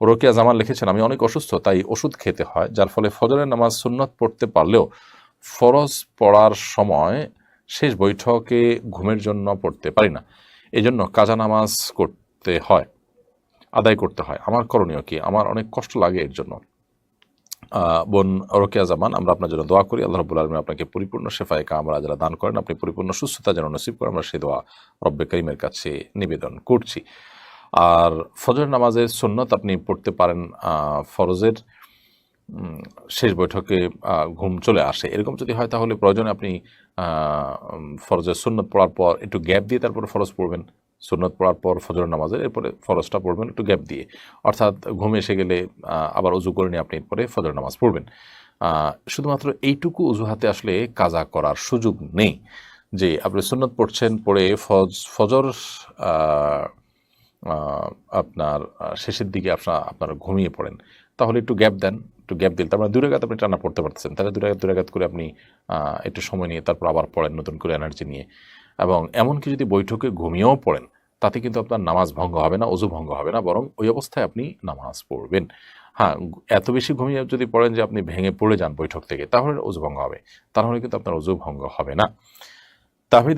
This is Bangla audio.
রোকেয়া জামান লিখেছেন, আমি অনেক অসুস্থ, তাই ওষুধ খেতে হয়, যার ফলে ফজরের নামাজ সুন্নত পড়তে পারলেও ফরজ পড়ার সময় শেষ বৈঠকে ঘুমের জন্য পড়তে পারি না, এজন্য কাজা নামাজ আদায় করতে হয়। আমার করণীয় কি? আমার অনেক কষ্ট লাগে এর জন্য। বোন রোকেয়া জামান, আমরা আপনার জন্য দোয়া করি, আল্লাহ রাব্বুল আলামিন আপনাকে পরিপূর্ণ শেফায়ে কামলা যারা দান করেন, আপনি পরিপূর্ণ সুস্থতা যেন নসিব করেন, আমরা সেই দোয়া রব্বে কারীমের কাছে নিবেদন করছি। আর ফজর নামাজের সুন্নত আপনি পড়তে পারেন, ফরজের শেষ বৈঠকে ঘুম চলে আসে, এরকম যদি হয় তাহলে প্রয়োজনে আপনি ফরজের সুন্নত পড়ার পর একটু গ্যাপ দিয়ে তারপর ফরজ পড়বেন, সুন্নত পড়ার পর ফজর নামাজের, এরপরে ফরজটা পড়বেন একটু গ্যাপ দিয়ে, অর্থাৎ ঘুম এসে গেলে আবার অজু করে নিয়ে আপনি এরপরে ফজর নামাজ পড়বেন। শুধুমাত্র এইটুকু অজুহাতে আসলে কাজা করার সুযোগ নেই যে আপনি সুন্নত পড়ছেন, পড়ে ফজর আপনার শেষের দিকে আপনারা ঘুমিয়ে পড়েন, তাহলে একটু গ্যাপ দেন, একটু গ্যাপ দিলে তার মানে 2 রাকাত আপনি টানা পড়তে পারতেছেন, তাহলে 2 রাকাত করে আপনি একটু সময় নিয়ে তারপর আবার পড়েন নতুন করে এনার্জি নিয়ে। এবং এমনকি যদি বৈঠকে ঘুমিয়েও পড়েন, তাতে কিন্তু আপনার নামাজ ভঙ্গ হবে না, অজু ভঙ্গ হবে না, বরং ওই অবস্থায় আপনি নামাজ পড়বেন। হ্যাঁ, এত বেশি ঘুমিয়ে যদি পড়েন যে আপনি ভেঙে পড়ে যান বৈঠক থেকে, তাহলে অজু ভঙ্গ হবে, তাহলে কিন্তু আপনার অজু ভঙ্গ হবে না। তাহলে